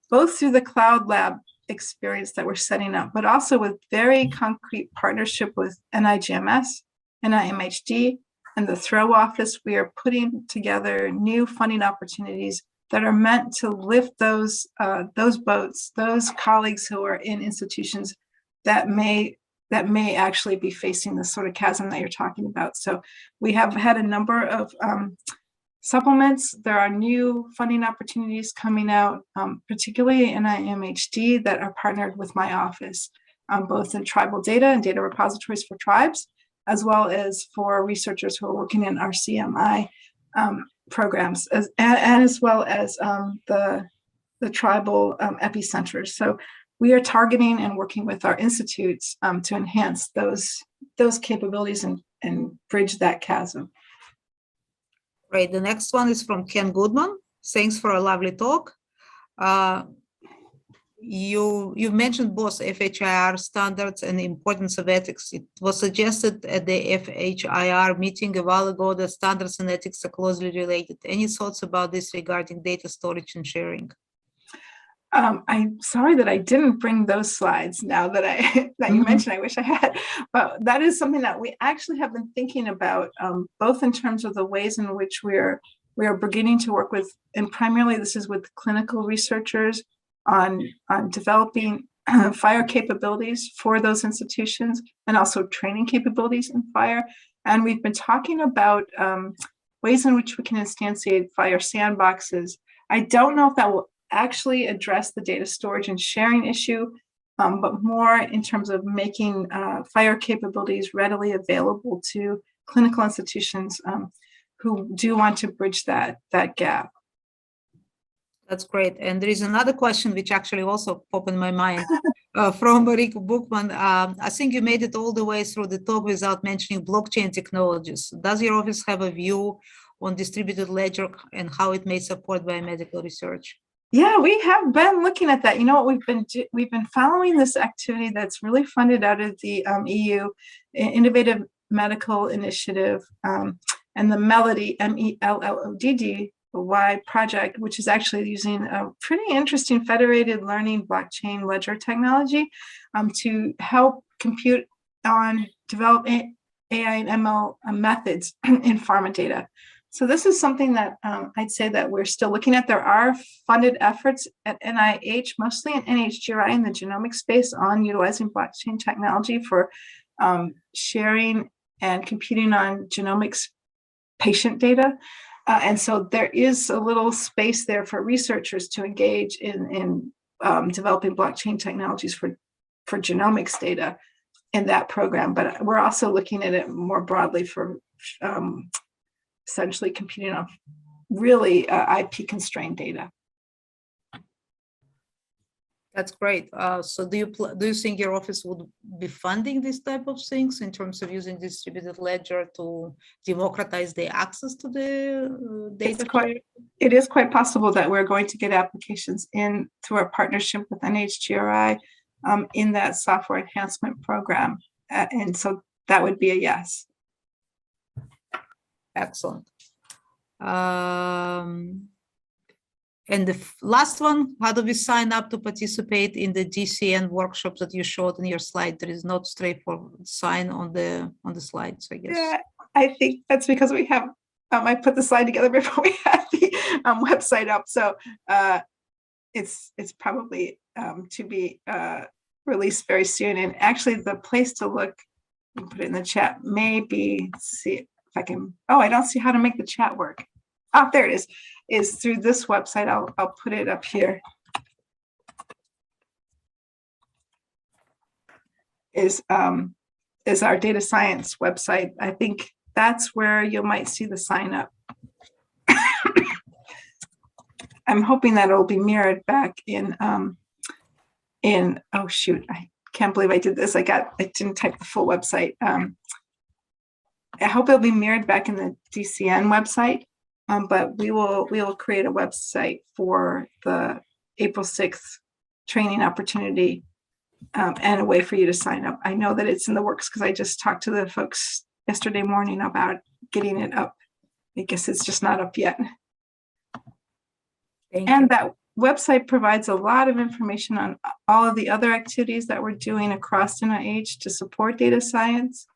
Speaker 2: both through the Cloud Lab experience that we're setting up, but also with very concrete partnership with NIGMS, NIMHD, and the Throw Office, we are putting together new funding opportunities that are meant to lift those boats, those colleagues who are in institutions that may actually be facing this sort of chasm that you're talking about. So we have had a number of supplements. There are new funding opportunities coming out, particularly in NIMHD, that are partnered with my office, both in tribal data and data repositories for tribes, as well as for researchers who are working in our CMI programs, as well as the tribal epicenters. So we are targeting and working with our institutes to enhance those capabilities and bridge that chasm.
Speaker 1: Great. The next one is from Ken Goodman. Thanks for a lovely talk. You mentioned both FHIR standards and the importance of ethics. It was suggested at the FHIR meeting a while ago that standards and ethics are closely related. Any thoughts about this regarding data storage and sharing?
Speaker 2: I'm sorry that I didn't bring those slides now that you mentioned. I wish I had, but that is something that we actually have been thinking about, both in terms of the ways in which we are beginning to work with, and primarily this is with clinical researchers on developing FHIR capabilities for those institutions and also training capabilities in FHIR. And we've been talking about ways in which we can instantiate FHIR sandboxes. I don't know if that will actually address the data storage and sharing issue, but more in terms of making FHIR capabilities readily available to clinical institutions who do want to bridge that gap.
Speaker 1: That's great. And there is another question which actually also popped in my mind. from Rick Bookman. I think you made it all the way through the talk without mentioning blockchain technologies. Does your office have a view on distributed ledger and how it may support biomedical research?
Speaker 2: Yeah, we have been looking at that. You know what we've been following this activity that's really funded out of the EU Innovative Medical Initiative and the Melody MELLODDY project, which is actually using a pretty interesting federated learning blockchain ledger technology to help compute on develop AI and ML methods in pharma data. So this is something that I'd say that we're still looking at. There are funded efforts at NIH, mostly in NIH GRI in the genomic space, on utilizing blockchain technology for sharing and computing on genomics patient data. And so there is a little space there for researchers to engage in developing blockchain technologies for genomics data in that program. But we're also looking at it more broadly for essentially computing on really IP constrained data.
Speaker 1: That's great. So do you think your office would be funding this type of things in terms of using distributed ledger to democratize the access to the data?
Speaker 2: It is quite possible that we're going to get applications in through our partnership with NIH GRI in that software enhancement program. And so that would be a yes.
Speaker 1: Excellent. And the last one, how do we sign up to participate in the DCN workshops that you showed in your slide? There is not straightforward sign on the slides, I guess.
Speaker 2: Yeah, I think that's because we have, I put the slide together before we had the website up. So it's probably to be released very soon. And actually the place to look, I'll put it in the chat, maybe see if I can, oh, I don't see how to make the chat work. Oh, there it is through this website. I'll put it up here. Is our data science website. I think that's where you might see the sign up. I'm hoping that it'll be mirrored back in oh shoot, I can't believe I did this. I didn't type the full website. I hope it'll be mirrored back in the DCN website. But we will create a website for the April 6th training opportunity and a way for you to sign up. I know that it's in the works because I just talked to the folks yesterday morning about getting it up. I guess it's just not up yet. And that website provides a lot of information on all of the other activities that we're doing across NIH to support data science.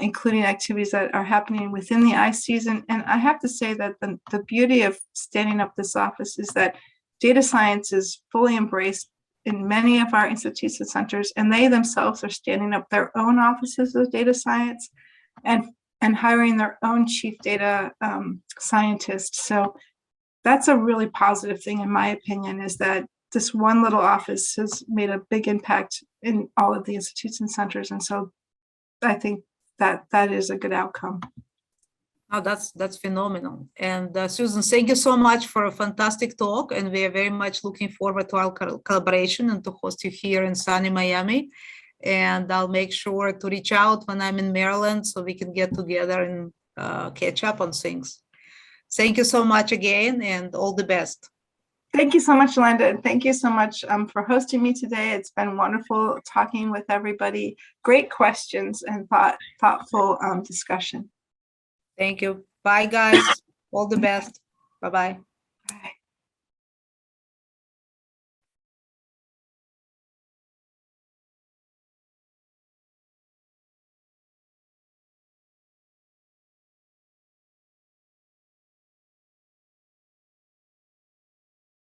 Speaker 2: Including activities that are happening within the ICs. And I have to say that the beauty of standing up this office is that data science is fully embraced in many of our institutes and centers, and they themselves are standing up their own offices of data science and hiring their own chief data scientist. So that's a really positive thing, in my opinion, is that this one little office has made a big impact in all of the institutes and centers. And so I think that is a good outcome.
Speaker 1: Oh, that's phenomenal. And Susan, thank you so much for a fantastic talk. And we are very much looking forward to our collaboration and to host you here in sunny Miami. And I'll make sure to reach out when I'm in Maryland so we can get together and catch up on things. Thank you so much again, and all the best.
Speaker 2: Thank you so much, Linda. And thank you so much for hosting me today. It's been wonderful talking with everybody. Great questions and thoughtful discussion.
Speaker 1: Thank you. Bye, guys. All the best. Bye-bye.
Speaker 2: Bye.